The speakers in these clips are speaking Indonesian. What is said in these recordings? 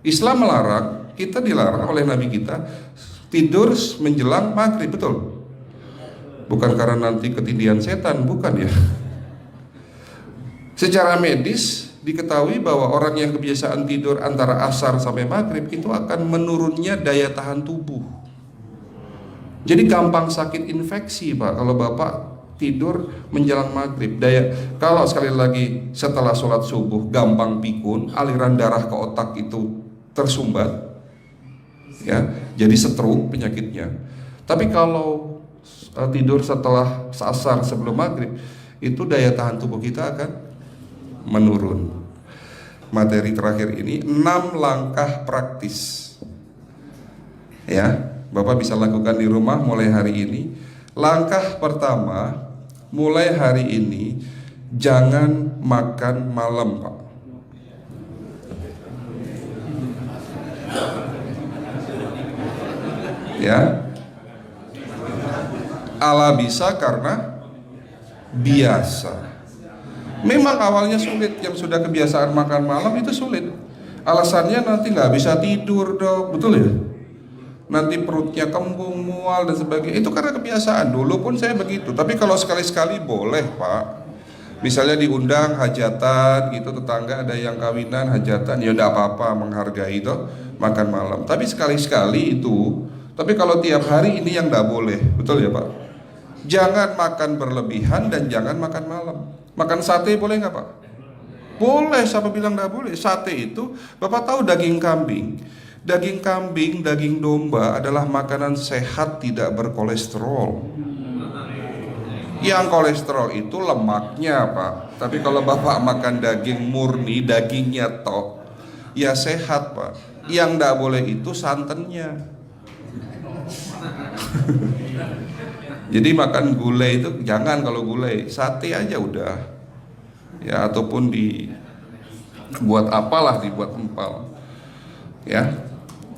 Islam melarang, kita dilarang oleh Nabi kita tidur menjelang maghrib, betul? Bukan karena nanti ketindihan setan, bukan ya. Secara medis diketahui bahwa orang yang kebiasaan tidur antara asar sampai maghrib itu akan menurunnya daya tahan tubuh. Jadi gampang sakit infeksi Pak kalau Bapak tidur menjelang maghrib. Kalau sekali lagi setelah sholat subuh gampang pikun, aliran darah ke otak itu tersumbat, ya, jadi stroke penyakitnya. Tapi kalau tidur setelah asar sebelum maghrib, itu daya tahan tubuh kita akan menurun. Materi terakhir ini 6 langkah praktis, ya, Bapak bisa lakukan di rumah mulai hari ini. Langkah pertama, mulai hari ini jangan makan malam Pak. Ya, ala bisa karena biasa. Memang awalnya sulit, yang sudah kebiasaan makan malam itu sulit. Alasannya nanti nggak bisa tidur dok, betul ya? Nanti perutnya kembung, mual dan sebagainya. Itu karena kebiasaan. Dulu pun saya begitu. Tapi kalau sekali-sekali boleh Pak. Misalnya diundang hajatan gitu, tetangga ada yang kawinan hajatan, ya udah apa-apa, menghargai itu makan malam. Tapi sekali-sekali itu. Tapi kalau tiap hari ini yang nggak boleh, betul ya Pak? Jangan makan berlebihan dan jangan makan malam. Makan sate boleh nggak Pak? Boleh, siapa bilang nggak boleh? Sate itu, Bapak tahu daging kambing. Daging kambing, daging domba adalah makanan sehat, tidak berkolesterol. Yang kolesterol itu lemaknya Pak. Tapi kalau Bapak makan daging murni, dagingnya tok, ya sehat Pak. Yang nggak boleh itu santannya. Jadi makan gulai itu jangan, kalau gulai sate aja udah, ya, ataupun dibuat apalah, dibuat empal, ya.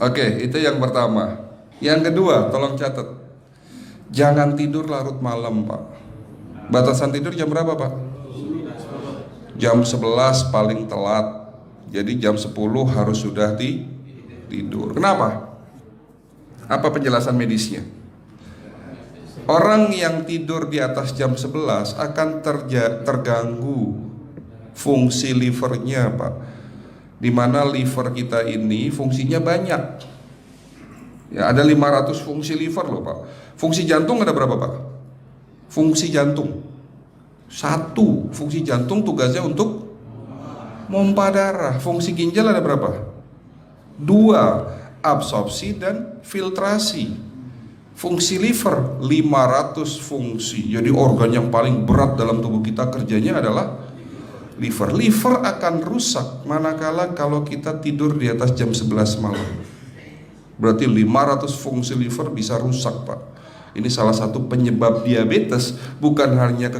Oke, itu yang pertama. Yang kedua, tolong catat, jangan tidur larut malam Pak. Batasan tidur jam berapa Pak? Jam 11 paling telat. Jadi jam 10 harus sudah tidur. Kenapa? Apa penjelasan medisnya? Orang yang tidur di atas jam 11 akan terganggu fungsi livernya Pak. Dimana liver kita ini fungsinya banyak. Ya, ada 500 fungsi liver loh Pak. Fungsi jantung ada berapa Pak? Fungsi jantung 1. Fungsi jantung tugasnya untuk mompa darah. Fungsi ginjal ada berapa? 2. Absorpsi dan filtrasi. Fungsi liver 500 fungsi. Jadi organ yang paling berat dalam tubuh kita kerjanya adalah liver. Liver akan rusak manakala kalau kita tidur di atas jam 11 malam. Berarti 500 fungsi liver bisa rusak Pak. Ini salah satu penyebab diabetes. Bukan hanya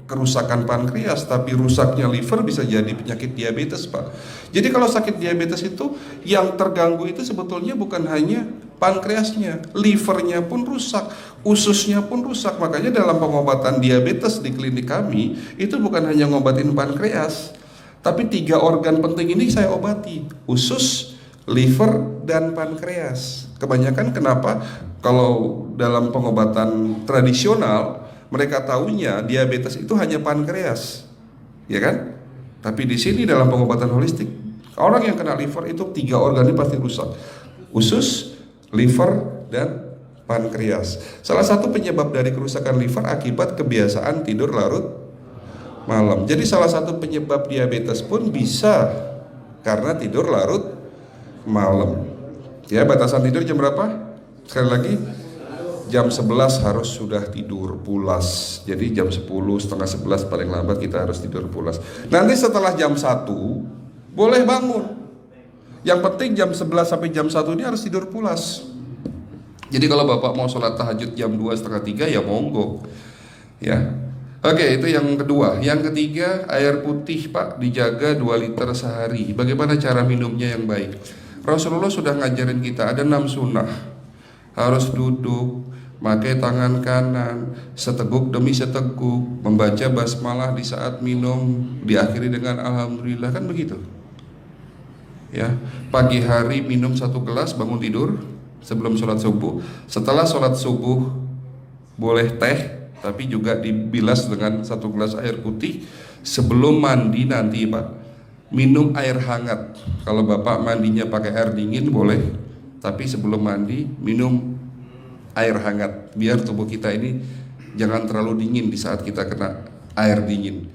kerusakan pankreas, tapi rusaknya liver bisa jadi penyakit diabetes Pak. Jadi kalau sakit diabetes itu yang terganggu itu sebetulnya bukan hanya pankreasnya, livernya pun rusak, ususnya pun rusak. Makanya dalam pengobatan diabetes di klinik kami itu bukan hanya ngobatin pankreas, tapi 3 organ penting ini saya obati: usus, liver, dan pankreas. Kebanyakan kenapa kalau dalam pengobatan tradisional mereka tahunya diabetes itu hanya pankreas, ya kan? Tapi di sini dalam pengobatan holistik, orang yang kena liver itu 3 organ ini pasti rusak: usus, liver, dan pankreas. Salah satu penyebab dari kerusakan liver akibat kebiasaan tidur larut malam. Jadi salah satu penyebab diabetes pun bisa karena tidur larut malam. Ya, batasan tidur jam berapa? Sekali lagi, jam 11 harus sudah tidur pulas. Jadi jam 10, setengah 11 paling lambat kita harus tidur pulas. Nanti setelah jam 1 boleh bangun. Yang penting jam 11 sampai jam 1 ini harus tidur pulas. Jadi kalau Bapak mau sholat tahajud jam 2, setengah 3 ya monggo, ya. Oke, itu yang kedua. Yang ketiga, air putih Pak dijaga 2 liter sehari. Bagaimana cara minumnya yang baik? Rasulullah sudah ngajarin kita ada 6 sunnah. Harus duduk, pakai tangan kanan, seteguk demi seteguk, membaca basmalah di saat minum, diakhiri dengan alhamdulillah, kan begitu. Ya, pagi hari minum 1 gelas bangun tidur sebelum sholat subuh. Setelah sholat subuh boleh teh, tapi juga dibilas dengan 1 gelas air putih. Sebelum mandi nanti Pak, minum air hangat. Kalau Bapak mandinya pakai air dingin boleh, tapi sebelum mandi minum air hangat, biar tubuh kita ini jangan terlalu dingin di saat kita kena air dingin.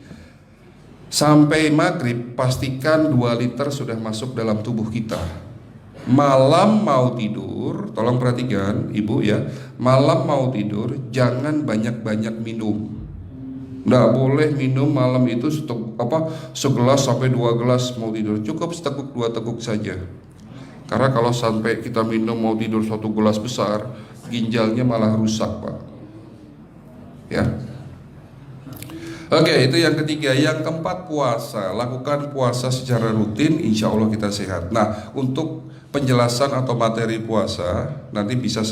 Sampai maghrib pastikan 2 liter sudah masuk dalam tubuh kita. Malam mau tidur, tolong perhatikan Ibu ya, malam mau tidur jangan banyak-banyak minum. Nggak boleh minum malam itu segelas sampai 2 gelas mau tidur. Cukup seteguk 2 teguk saja. Karena kalau sampai kita minum mau tidur 1 gelas besar, ginjalnya malah rusak Pak. Ya. Oke, itu yang ketiga. Yang keempat, puasa. Lakukan puasa secara rutin, insya Allah kita sehat. Nah, untuk penjelasan atau materi puasa nanti bisa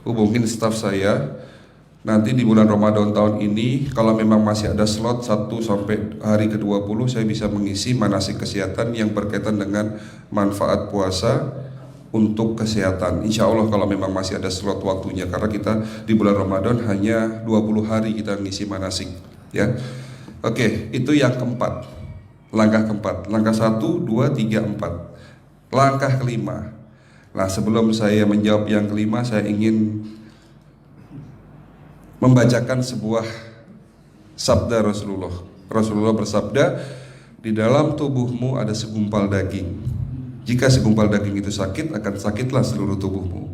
hubungin staf saya. Nanti di bulan Ramadan tahun ini, kalau memang masih ada slot 1 sampai hari ke-20, saya bisa mengisi manasik kesehatan yang berkaitan dengan manfaat puasa untuk kesehatan. Insya Allah kalau memang masih ada slot waktunya, karena kita di bulan Ramadan hanya 20 hari kita mengisi manasik, ya. Oke, itu yang keempat. Langkah keempat. Langkah 1, 2, 3, 4. Langkah kelima. Nah, sebelum saya menjawab yang kelima, saya ingin membacakan sebuah sabda Rasulullah. Rasulullah bersabda, di dalam tubuhmu ada segumpal daging. Jika segumpal daging itu sakit, akan sakitlah seluruh tubuhmu.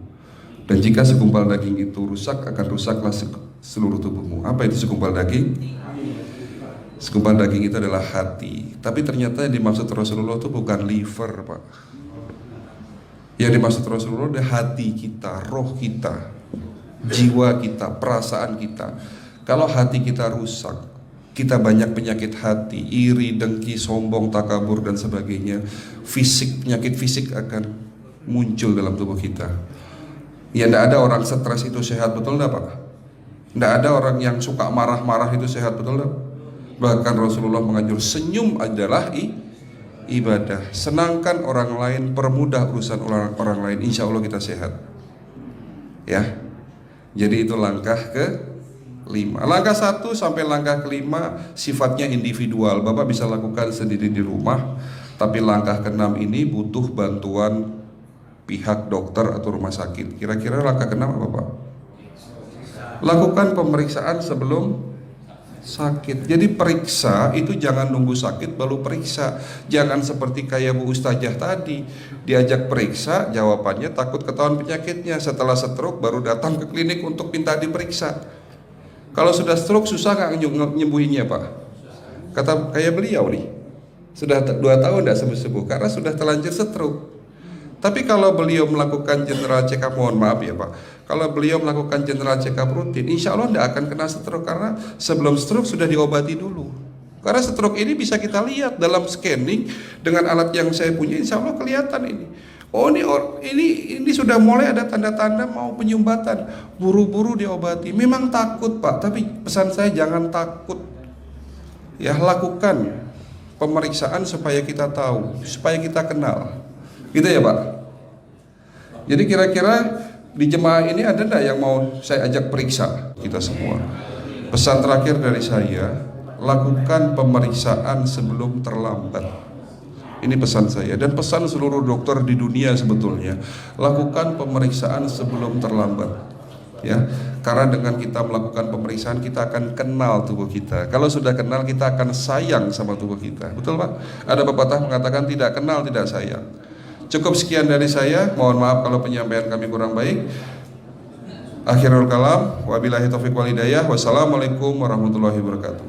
Dan jika segumpal daging itu rusak, akan rusaklah seluruh tubuhmu. Apa itu segumpal daging? Segumpal daging itu adalah hati. Tapi ternyata yang dimaksud Rasulullah itu bukan liver Pak. Yang dimaksud Rasulullah adalah hati kita, roh kita, jiwa kita, perasaan kita. Kalau hati kita rusak, kita banyak penyakit hati, iri, dengki, sombong, takabur dan sebagainya. Penyakit fisik akan muncul dalam tubuh kita. Ya, tidak ada orang stres itu sehat, betul enggak Pak? Tidak ada orang yang suka marah-marah itu sehat, betul enggak? Bahkan Rasulullah menganjur senyum adalah ibadah. Senangkan orang lain, permudah urusan orang lain, insya Allah kita sehat. Ya, jadi itu langkah ke-5. Langkah 1 sampai langkah ke-5 sifatnya individual. Bapak bisa lakukan sendiri di rumah. Tapi langkah ke-6 ini butuh bantuan pihak dokter atau rumah sakit. Kira-kira langkah ke-6 apa Pak? Lakukan pemeriksaan sebelum sakit. Jadi periksa itu jangan nunggu sakit baru periksa. Jangan seperti kayak Bu Ustazah tadi, diajak periksa, jawabannya takut ketahuan penyakitnya. Setelah stroke baru datang ke klinik untuk minta diperiksa. Kalau sudah stroke susah nggak nyembuhinnya Pak? Kata kayak beliau nih, sudah 2 tahun tidak sembuh-sembuh karena sudah terlanjur stroke. Tapi kalau beliau melakukan general check up, mohon maaf ya Pak, kalau beliau melakukan general check up rutin, insya Allah tidak akan kena stroke, karena sebelum stroke sudah diobati dulu. Karena stroke ini bisa kita lihat dalam scanning dengan alat yang saya punya, insya Allah kelihatan ini. Oh ini sudah mulai ada tanda-tanda mau penyumbatan, buru-buru diobati. Memang takut Pak, tapi pesan saya jangan takut. Ya, lakukan pemeriksaan supaya kita tahu, supaya kita kenal. Gitu ya Pak. Jadi kira-kira di jemaah ini ada enggak yang mau saya ajak periksa kita semua? Pesan terakhir dari saya, lakukan pemeriksaan sebelum terlambat. Ini pesan saya dan pesan seluruh dokter di dunia sebetulnya. Lakukan pemeriksaan sebelum terlambat. Ya, karena dengan kita melakukan pemeriksaan kita akan kenal tubuh kita. Kalau sudah kenal kita akan sayang sama tubuh kita. Betul Pak? Ada pepatah mengatakan tidak kenal tidak sayang. Cukup sekian dari saya. Mohon maaf kalau penyampaian kami kurang baik. Akhirul kalam, wabillahi taufiq wal hidayah. Wassalamualaikum warahmatullahi wabarakatuh.